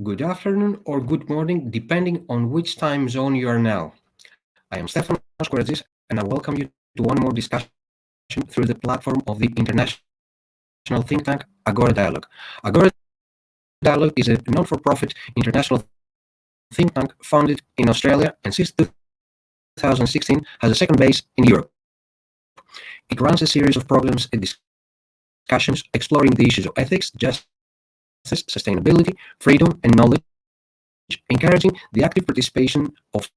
good afternoon, or good morning, depending on which time zone you are now. I am Stefanos Kouratzis, and I welcome you to one more discussion through the platform of the international think tank Agora Dialogue. Agora Dialogue is a non-for-profit international think tank founded in Australia and since 2016 has a second base in Europe. It runs a series of programs and discussions exploring the issues of ethics, justice, sustainability, freedom, and knowledge, encouraging the active participation of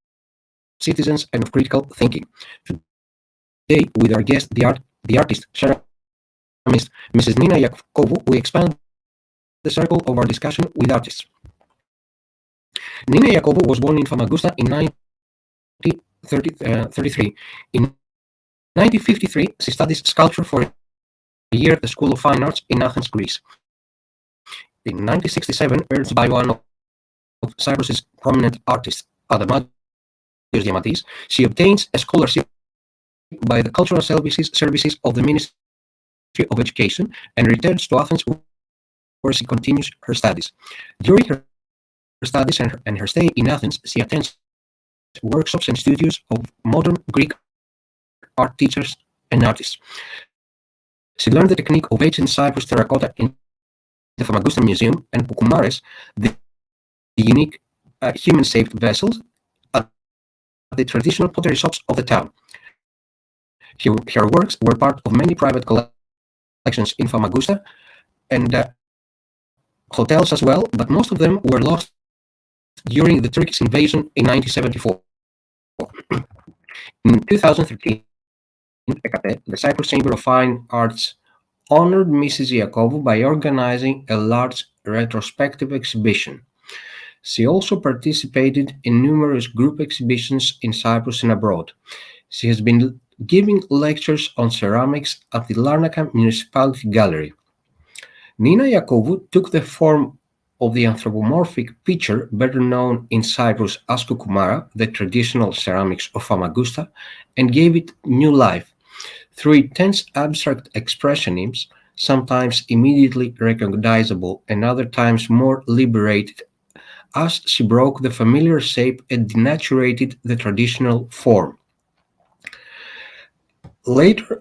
citizens and of critical thinking. Today, with our guest, the artist, ceramist Mrs. Nina Iacovou, we expand the circle of our discussion with artists. Nina Iacovou was born in Famagusta in 1933. In 1953, she studied sculpture for a year at the School of Fine Arts in Athens, Greece. In 1967, urged by one of Cyprus's prominent artists, Adamadios Diamantis, she obtains a scholarship by the Cultural Services of the Ministry of Education and returns to Athens, where she continues her studies. During her studies and her stay in Athens, she attends workshops and studios of modern Greek art teachers and artists. She learned the technique of aging Cyprus terracotta in the Famagusta Museum and Koumares, the unique human-shaped vessels at the traditional pottery shops of the town. Her works were part of many private collections in Famagusta and hotels as well, but most of them were lost during the Turkish invasion in 1974. In 2013, the Cyprus Chamber of Fine Arts honored Mrs. Iacovou by organizing a large retrospective exhibition. She also participated in numerous group exhibitions in Cyprus and abroad. She has been giving lectures on ceramics at the Larnaca Municipality Gallery. Nina Iacovou took the form of the anthropomorphic pitcher better known in Cyprus as koukoumara, the traditional ceramics of Famagusta, and gave it new life. Through intense abstract expressionism, sometimes immediately recognizable and other times more liberated, as she broke the familiar shape and denaturated the traditional form. Later,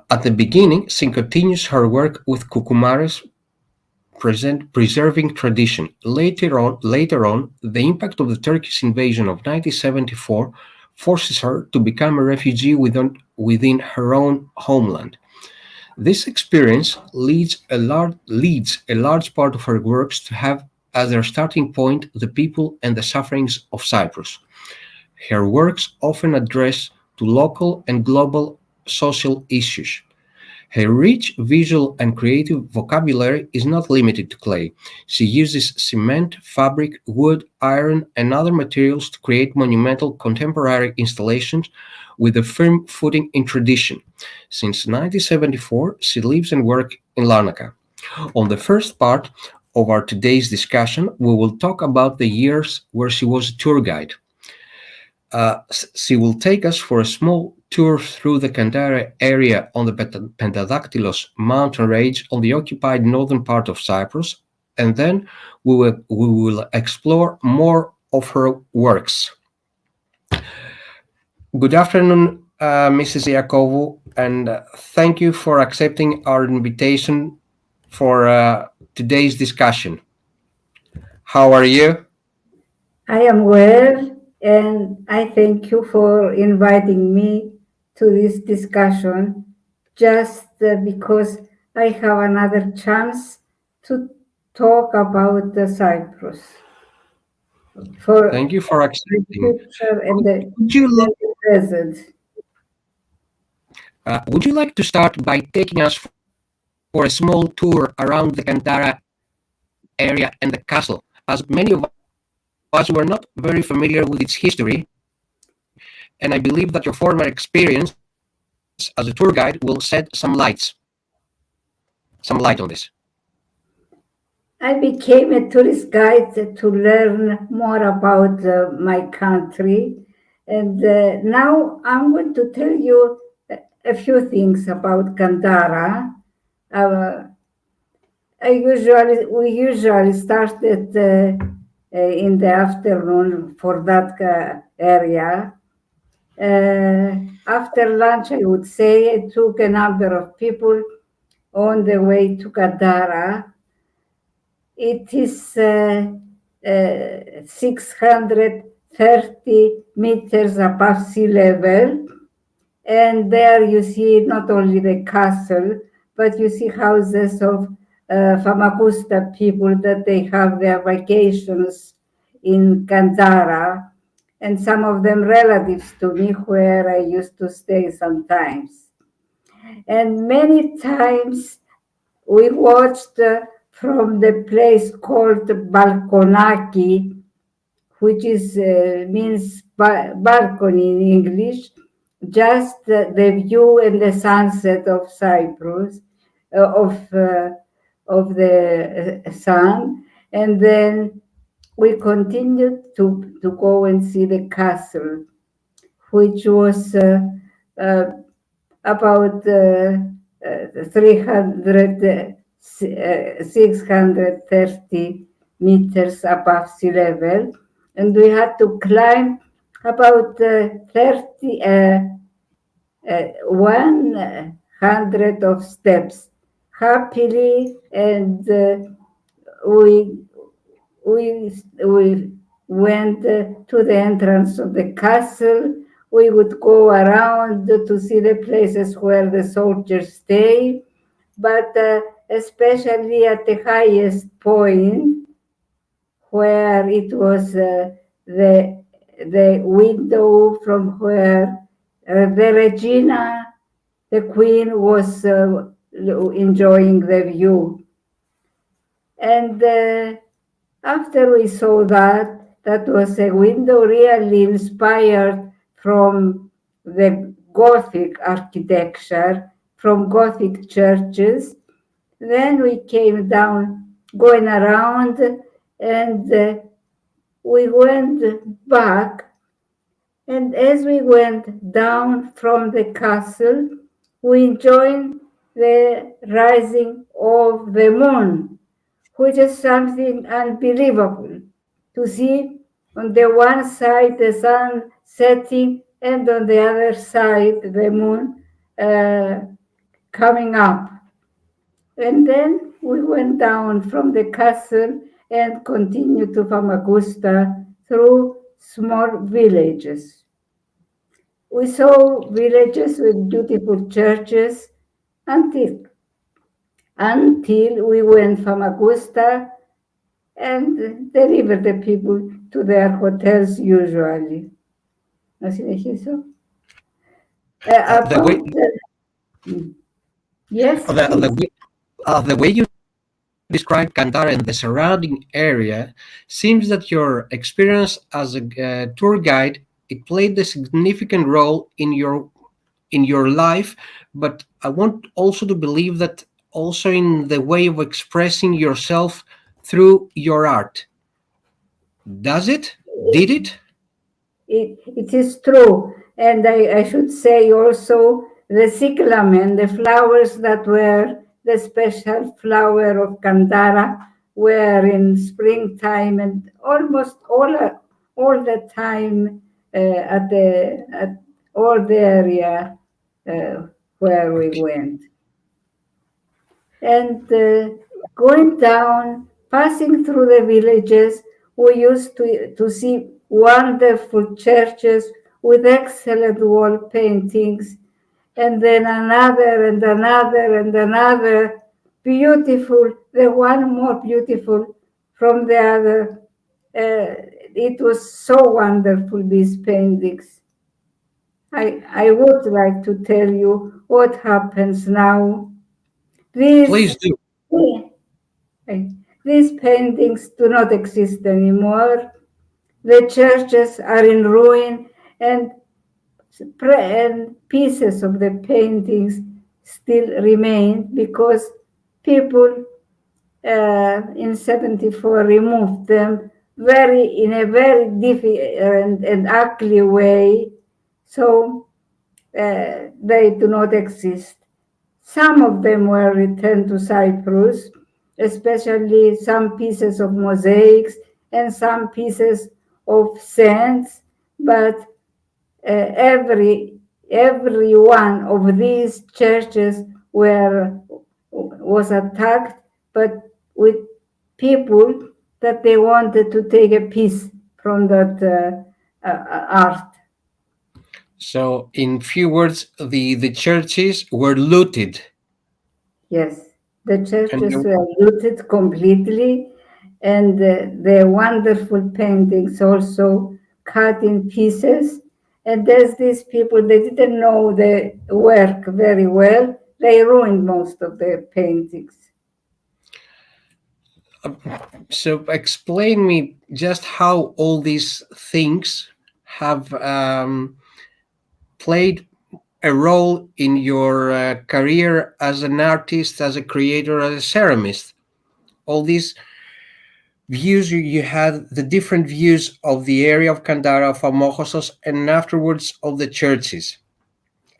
at the beginning, she continues her work with koukoumara's preserving tradition. Later on, the impact of the Turkish invasion of 1974 forces her to become a refugee within her own homeland. This experience leads a large part of her works to have as their starting point the people and the sufferings of Cyprus. Her works often address to local and global social issues. Her rich visual and creative vocabulary is not limited to clay. She uses cement, fabric, wood, iron, and other materials to create monumental contemporary installations with a firm footing in tradition. Since 1974, she lives and works in Larnaca. On the first part of our today's discussion, we will talk about the years where she was a tour guide. She will take us for a small tour through the Kandara area on the Pentadactylos mountain range on the occupied northern part of Cyprus, and then we will explore more of her works. Good afternoon, Mrs. Iacovou, and thank you for accepting our invitation for today's discussion. How are you? I am well, and I thank you for inviting me to this discussion just because I have another chance to talk about the Cyprus for Thank you for the accepting. future and the present. Would you like to start by taking us for a small tour around the Kandara area and the castle, as many of us were not very familiar with its history, and I believe that your former experience as a tour guide will shed some light on this. I became a tourist guide to learn more about my country, and now I'm going to tell you a few things about Kandara. Uh, we usually start at in the afternoon for that area. After lunch, I would say, I took a number of people on the way to Gadara. It is 630 meters above sea level. And there you see not only the castle, but you see houses of Famagusta people that they have their vacations in Kandara, and some of them relatives to me where I used to stay sometimes. And many times we watched from the place called Balkonaki, which is means balcony in English, just the view and the sunset of Cyprus, of the sun, and then we continued to go and see the castle, which was about 630 meters above sea level, and we had to climb about 100 of steps happily, and we went to the entrance of the castle. We would go around to see the places where the soldiers stay, but especially at the highest point, where it was the window from where the Regina, the Queen, was enjoying the view. And after we saw that was a window really inspired from the Gothic architecture, from Gothic churches. Then we came down, going around, and we went back. And as we went down from the castle, we joined the rising of the moon, which is something unbelievable to see on the one side the sun setting and on the other side the moon coming up. And then we went down from the castle and continued to Famagusta through small villages. We saw villages with beautiful churches until we went Famagusta and delivered the people to their hotels usually. ¿No eso? Yes. The way you describe Kandara and the surrounding area seems that your experience as a tour guide, it played a significant role in your life, but I want also to believe that also in the way of expressing yourself through your art. Does it? Did it? It is true. And I should say also the cyclamen, the flowers that were the special flower of Kandara, were in springtime and almost all the time at all the area where we went. And going down, passing through the villages, we used to see wonderful churches with excellent wall paintings, and then another and another and another, beautiful, the one more beautiful from the other. It was so wonderful, these paintings. I would like to tell you what happens now. Please do. These paintings do not exist anymore. The churches are in ruin, and pieces of the paintings still remain because people in 74 removed them in a very different and ugly way, so they do not exist. Some of them were returned to Cyprus, especially some pieces of mosaics and some pieces of saints, but every one of these churches was attacked, but with people that they wanted to take a piece from that art. So, in few words, the churches were looted, Yes, the and churches were looted completely, and the wonderful paintings also cut in pieces. And there's these people, they didn't know the work very well. They ruined most of the paintings. so explain me just how all these things have played a role in your career as an artist, as a creator, as a ceramist. All these views you had, the different views of the area of Kandara, of Amochosos, and afterwards of the churches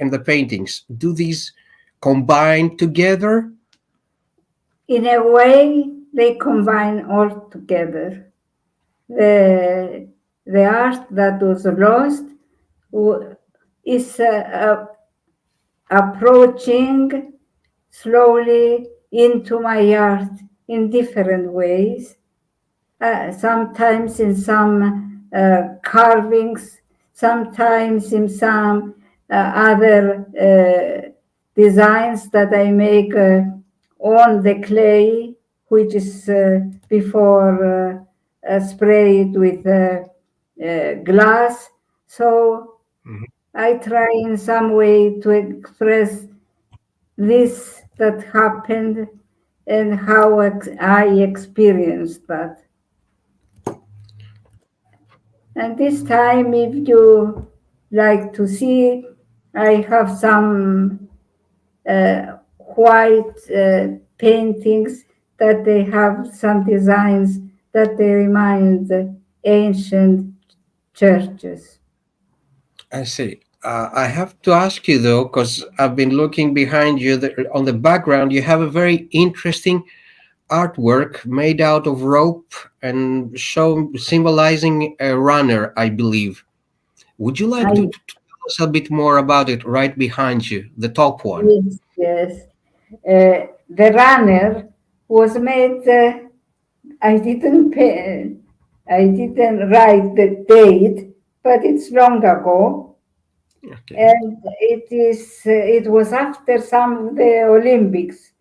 and the paintings. Do these combine together? In a way, they combine all together. The, the art that was lost is approaching slowly into my art in different ways, sometimes in some carvings, sometimes in some other designs that I make on the clay, which is before sprayed with glass. So Mhm. I try in some way to express this that happened and how I experienced that. And this time, if you like to see, I have some white paintings that they have some designs that they remind ancient churches. I see. I have to ask you though, because I've been looking behind you on the background. You have a very interesting artwork made out of rope and symbolizing a runner, I believe. Would you like I, to tell us a bit more about it right behind you, the top one? yes, yes. The runner was made. I didn't pay, I didn't write the date, but it's long ago, Okay. and it was after some of the Olympics,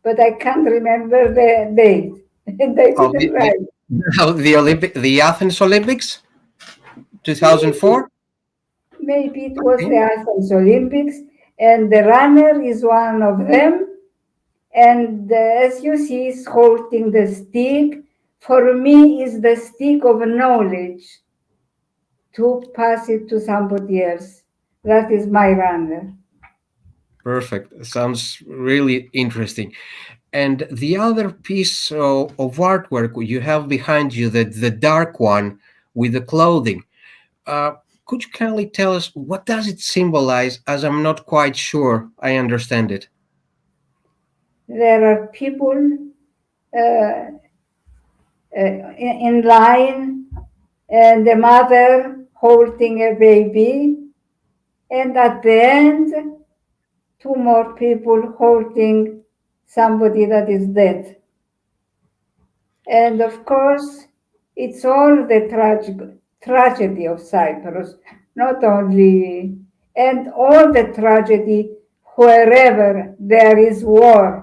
but I can't remember the date, and I Of didn't write. the Athens Olympics, Maybe 2004. maybe it was the Okay. Athens Olympics, and the runner is one of them. And as you see, is holding the stick. For me, is the stick of knowledge to pass it to somebody else. That is my runner. Perfect. Sounds really interesting. And the other piece of artwork you have behind you, the dark one with the clothing, uh, could you kindly tell us what does it symbolize? As I'm not quite sure I understand it. There are people uh, in line, and the mother holding a baby, and at the end, two more people holding somebody that is dead. And of course, it's all the tragedy of Cyprus, not only, and all the tragedy wherever there is war.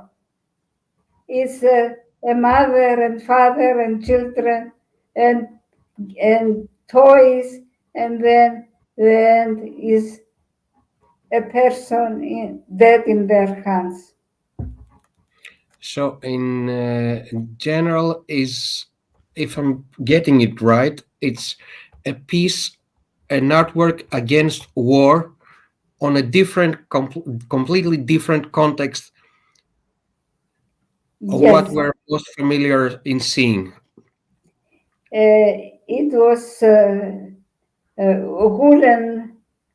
Is a mother and father and children and toys, and then is a person dead in their hands. So, in general, is if I'm getting it right, it's a piece, an artwork against war on a completely different context of what Yes, we're most familiar in seeing. it was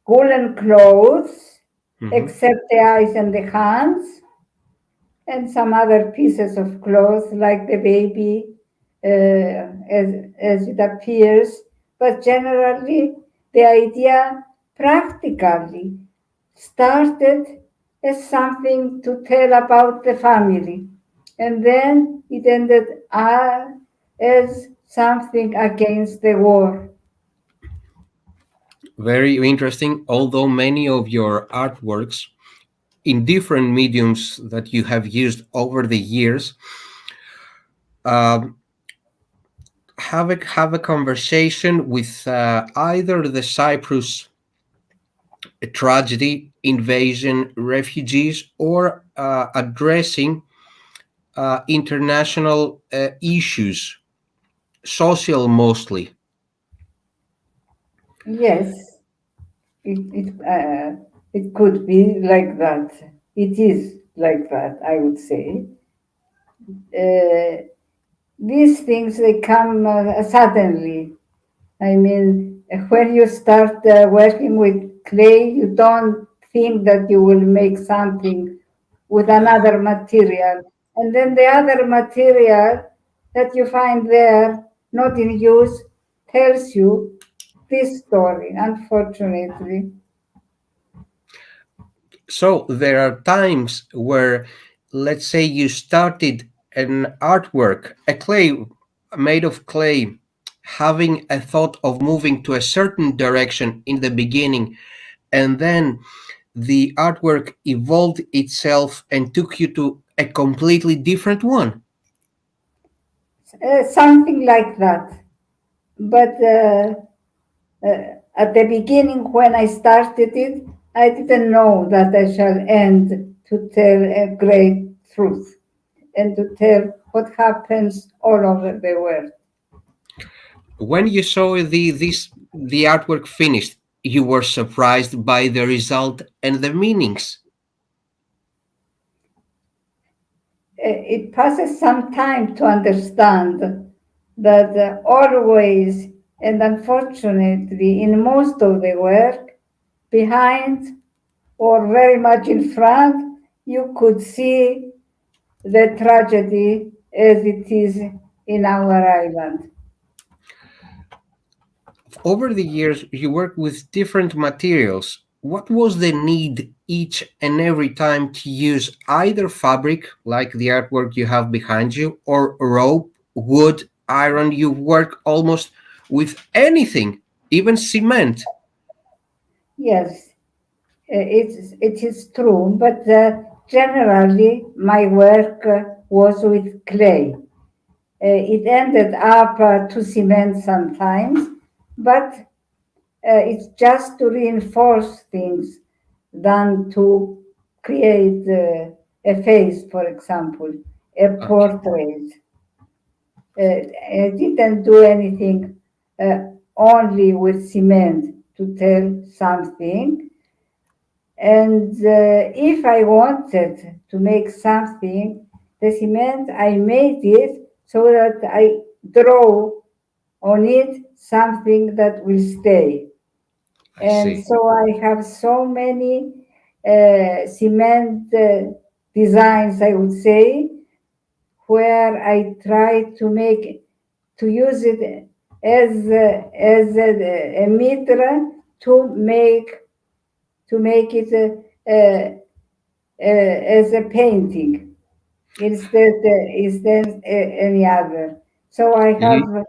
woolen clothes, Mhm. except the eyes and the hands, and some other pieces of clothes like the baby. as it appears, but generally the idea practically started as something to tell about the family, and then it ended as something against the war. Very interesting. Although many of your artworks in different mediums that you have used over the years um, have a conversation with either the Cyprus tragedy, invasion, refugees, or addressing international issues, social mostly. Yes, it could be like that. It is like that, I would say. Uh, these things they come suddenly. I mean, when you start working with clay, you don't think that you will make something with another material. And then the other material that you find there, not in use, tells you this story, unfortunately. So there are times where, let's say, you started an artwork, a clay made of clay, having a thought of moving to a certain direction in the beginning, and then the artwork evolved itself and took you to a completely different one. Something like that. But at the beginning, when I started it, I didn't know that I shall end to tell a great truth and to tell what happens all over the world. When you saw the artwork finished, you were surprised by the result and the meanings. It passes some time to understand that always and unfortunately in most of the work, behind or very much in front, you could see the tragedy as it is in our island. Over the years, you worked with different materials. What was the need each and every time to use either fabric, like the artwork you have behind you, or rope, wood, iron? You work almost with anything, even cement. Yes, it is true, but generally my work was with clay. It ended up to cement sometimes, but it's just to reinforce things than to create a face, for example, a Okay. portrait. I didn't do anything only with cement to tell something. And if I wanted to make something, the cement, I made it so that I draw on it something that will stay. I And see. so I have so many cement designs, I would say, where I try to make to use it as a mitra to make it as a painting instead any other. So Mhm.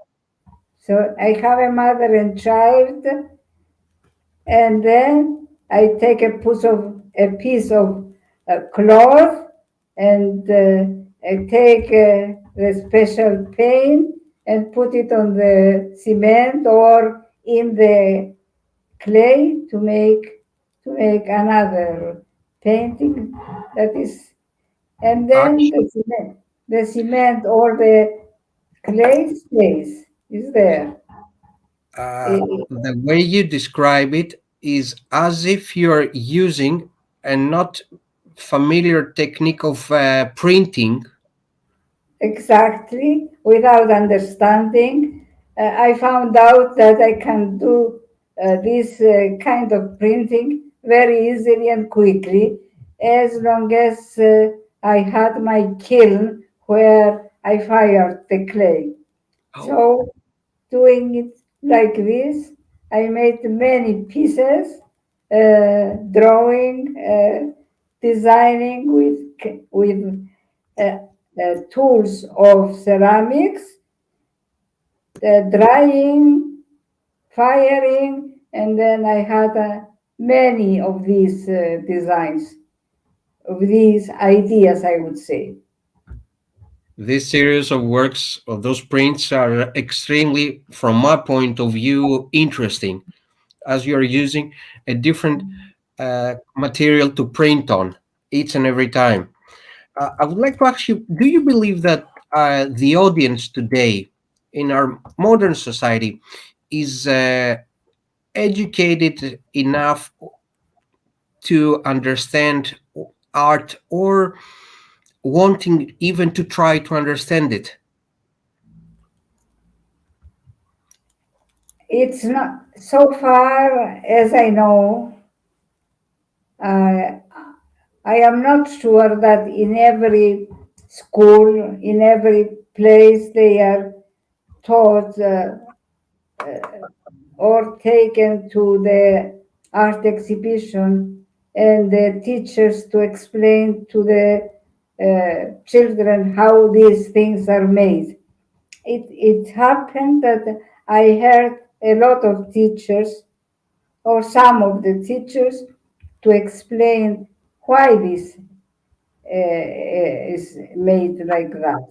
I have a mother and child, and then I take a piece of cloth, and I take the special paint and put it on the cement or in the clay to make another painting that is, and then Actually, the cement or the clay stays is there. Eh, the way you describe it is as if you're using a not familiar technique of printing. exactly, without understanding. I found out that I can do this kind of printing very easily and quickly as long as I had my kiln where I fired the clay. Oh, So, doing it like this, I made many pieces, drawing, designing with tools of ceramics, drying, firing, and then I had many of these designs, of these ideas, I would say. this series of works of those prints are extremely, from my point of view, interesting, as you are using a different material to print on each and every time. I would like to ask you, do you believe that the audience today in our modern society is educated enough to understand art, or wanting even to try to understand it? It's not so far as I know. Uh, I am not sure that in every school, in every place, they are taught or taken to the art exhibition and the teachers to explain to the children how these things are made. It happened that I heard a lot of teachers or some of the teachers to explain why this is made like that,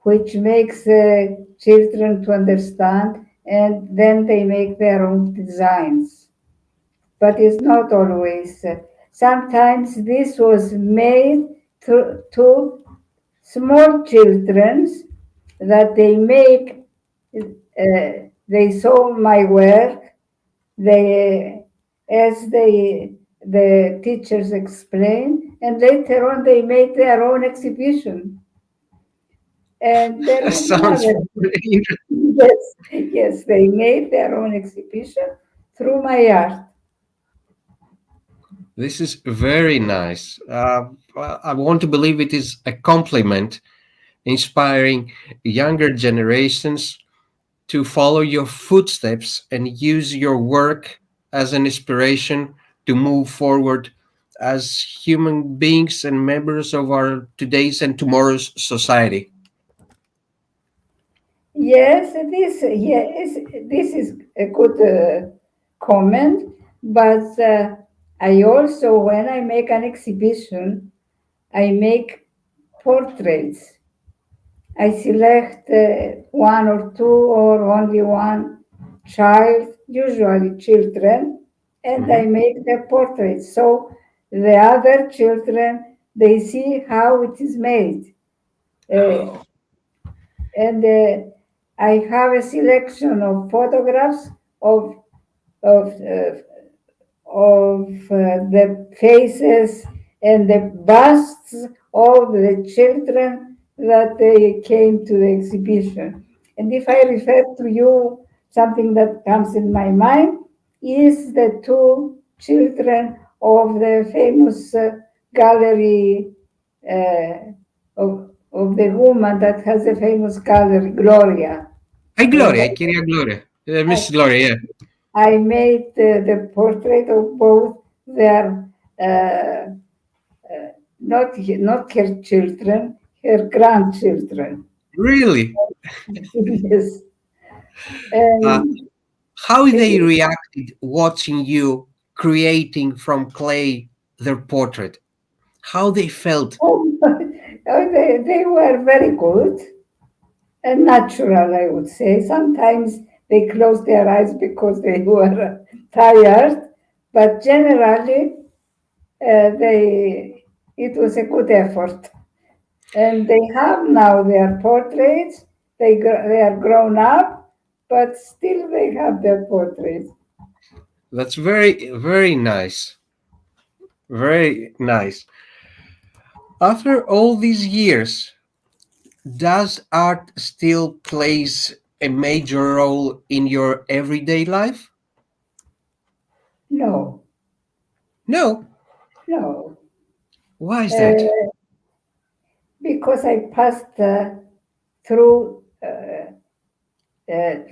which makes children to understand, and then they make their own designs. But it's not always. Sometimes this was made to small children that they make. They saw my work. They, as the teachers explained, and later on they made their own exhibition. And there That was sounds another. very interesting. Yes, yes, they made their own exhibition through my art. This is very nice. I want to believe it is a compliment, inspiring younger generations to follow your footsteps and use your work as an inspiration to move forward as human beings and members of our today's and tomorrow's society. This is a good comment, but I also, when I make an exhibition, I make portraits. I select one or two or only one child, usually children, and I Mhm. make their portraits. So the other children, they see how it is made. Uh, Oh, and I have a selection of photographs of of uh, the faces and the busts of the children that they came to the exhibition. And if I refer to you, something that comes in my mind is the two children of the famous gallery of the woman that has a famous gallery, Gloria. I Gloria, I Uh, queria Gloria. I, Miss Gloria, yeah. I made the portrait of both their uh, not her children, her grandchildren. Really? Yes, Uh, and how they it, reacted watching you creating from clay their portrait? How they felt? oh, they were very good and natural, I would say. Sometimes they closed their eyes because they were tired, but generally they it was a good effort. And they have now their portraits. They are grown up, but still they have their portraits. That's very, very nice. Very nice. After all these years, does art still plays a major role in your everyday life? No, No. no, Why is that? uh, because I passed through.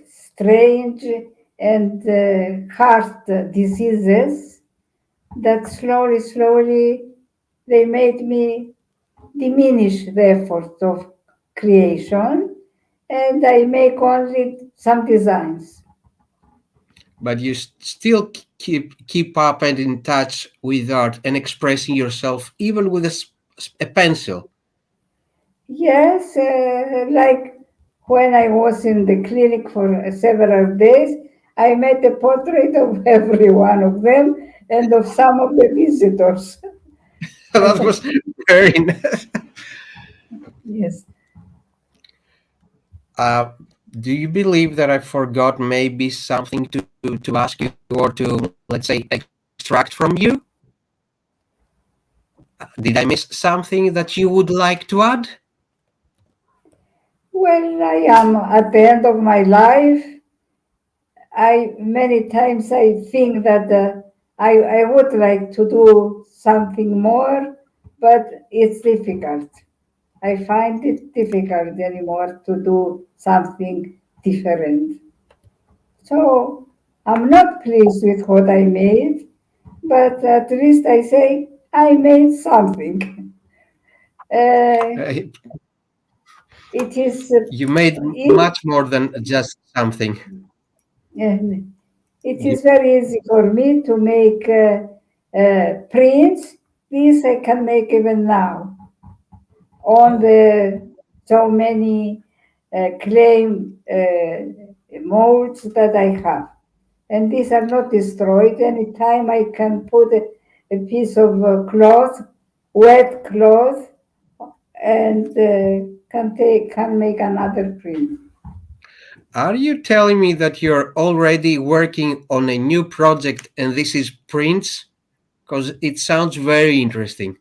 strange and heart diseases that slowly, slowly they made me diminish the effort of creation, and I make only some designs. But you still keep up and in touch with art and expressing yourself, even with a pencil. Yes, like when I was in the clinic for several days, I made a portrait of every one of them and of some of the visitors. That was very nice. Yes. Uh, do you believe that I forgot maybe something to ask you or to, let's say, extract from you? Did I miss something that you would like to add? Well, I am at the end of my life. I many times I think that I would like to do something more, but it's difficult. I find it difficult anymore to do something different. So I'm not pleased with what I made, but at least I say I made something. Uh, Uh, it is you made it, much more than just something. it You, is very easy for me to make prints. This I can make even now on oh, the so many clay molds that I have. And these are not destroyed. Anytime I can put a piece of cloth, wet cloth, and can make another print. are you telling me that you're already working on a new project and this is prints? Because it sounds very interesting.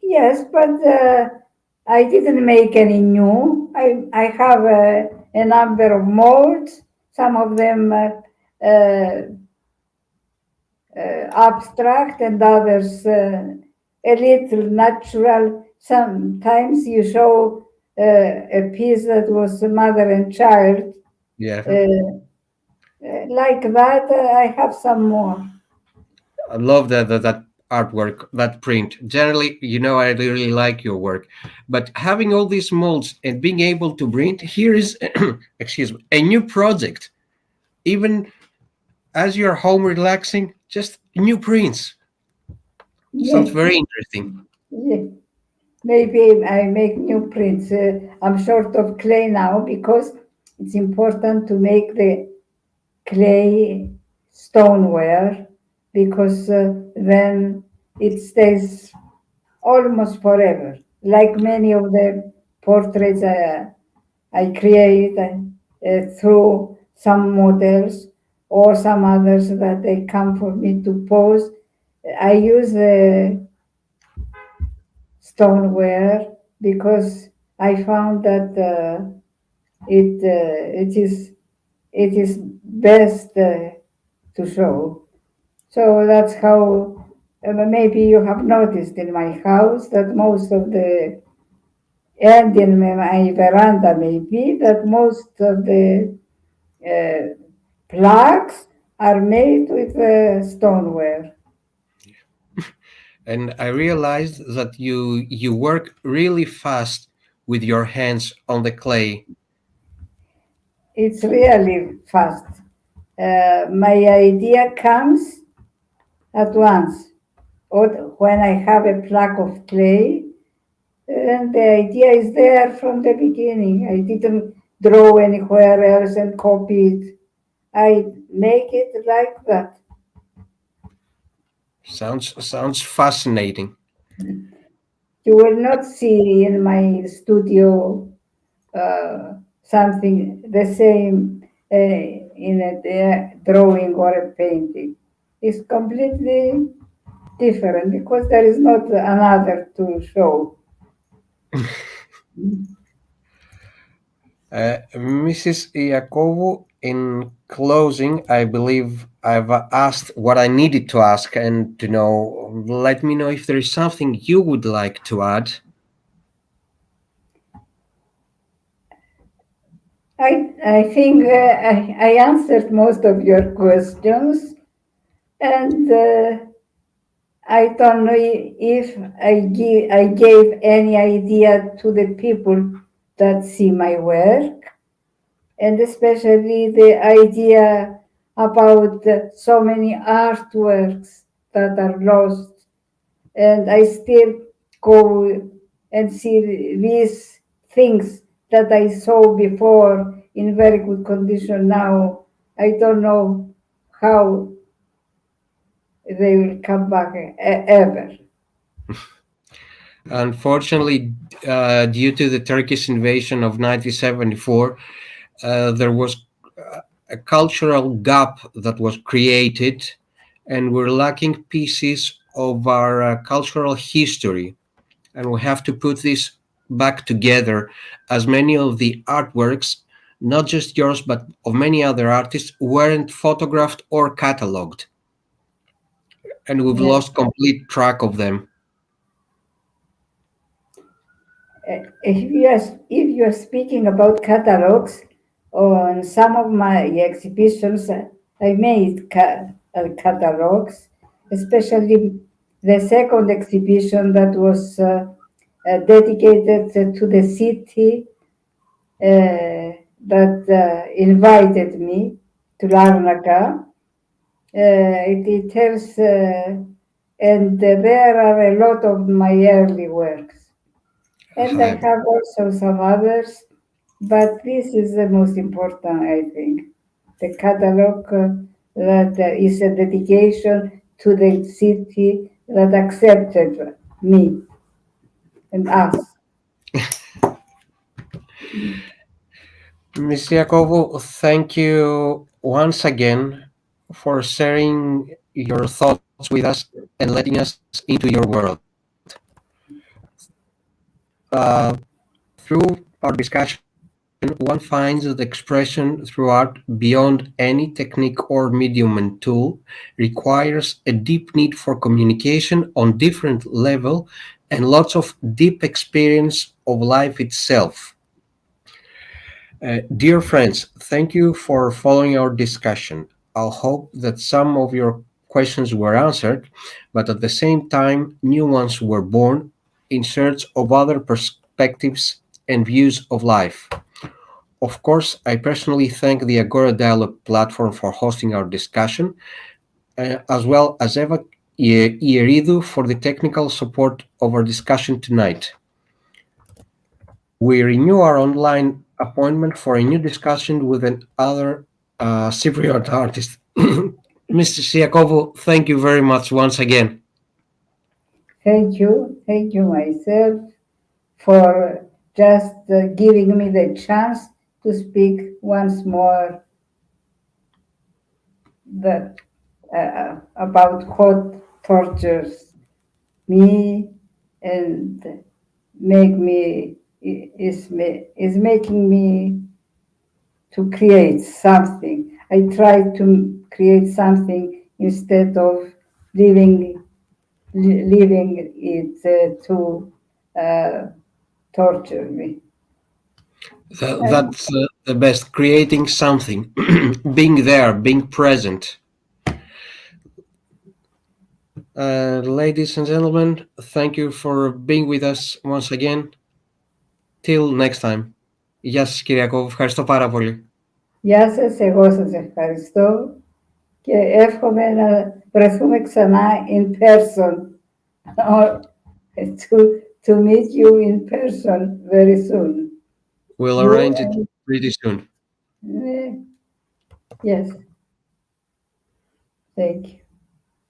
Yes, but I didn't make any new. I have a number of molds, some of them abstract and others a little natural. Sometimes you show a piece that was mother and child. Yeah, Like that, I have some more. I love that artwork, that print. Generally, I really like your work, but having all these molds and being able to print here is, excuse me, a new project. Even as you're home relaxing, just new prints. Sounds Yeah, very interesting. yeah. Maybe I make new prints. I'm short of clay now because it's important to make the clay stoneware because then it stays almost forever. Like many of the portraits I create through some models or some others that they come for me to pose. I use stoneware because I found that it is best to show. So that's how maybe you have noticed in my house that most of the and in my veranda maybe that most of the uh, plaques are made with stoneware. And I realized that you work really fast with your hands on the clay. It's really fast. My idea comes at once. Or when I have a plaque of clay, and the idea is there from the beginning. I didn't draw anywhere else and copy it. I make it like that. Sounds fascinating. You will not see in my studio something the same in a drawing or a painting. It's completely different because there is not another to show. Mrs. Iacovou, in closing, I believe I've asked what I needed to ask and to know. Let me know if there is something you would like to add. I think I answered most of your questions, and I don't know if I gave any idea to the people that see my work, and especially the idea about so many artworks that are lost, and I still go and see these things that I saw before in very good condition now. I don't know how they will come back ever. Unfortunately, due to the Turkish invasion of 1974, there was a cultural gap that was created, and we're lacking pieces of our cultural history. And we have to put this back together, as many of the artworks, not just yours, but of many other artists, weren't photographed or cataloged, and we've Yes. lost complete track of them. If you're speaking about catalogs, on some of my exhibitions, I made catalogs, especially the second exhibition that was dedicated to the city that invited me to Larnaca. It tells, and there are a lot of my early works. And I Uh, have also some others, but this is the most important, I think. The catalog that is a dedication to the city that accepted me and us. Ms. Iacovou, thank you once again for sharing your thoughts with us and letting us into your world. Uh, through our discussion, one finds that expression through art, beyond any technique or medium and tool, requires a deep need for communication on different level and lots of deep experience of life itself. Dear friends, thank you for following our discussion. I hope that some of your questions were answered, but at the same time, new ones were born in search of other perspectives and views of life. Of course, I personally thank the Agora Dialogue platform for hosting our discussion, as well as Eva Ieridu for the technical support of our discussion tonight. We renew our online appointment for a new discussion with another Cypriot artist. Mr. Iacovou, thank you very much once again. Thank you myself for just giving me the chance to speak once more that about what tortures me and make me is making me to create something. I try to create something instead of leaving leaving it to uh, torture me. And That's the best, creating something, being there, being present. Ladies and gentlemen, thank you for being with us once again. Till next time. Γεια σας Κυριακό, ευχαριστώ πάρα πολύ. γεια σας, εγώ σας ευχαριστώ και εύχομαι να βρεθούμε ξανά in person or to, to meet you in person very soon. We'll You arrange it and pretty soon. yes, thank you.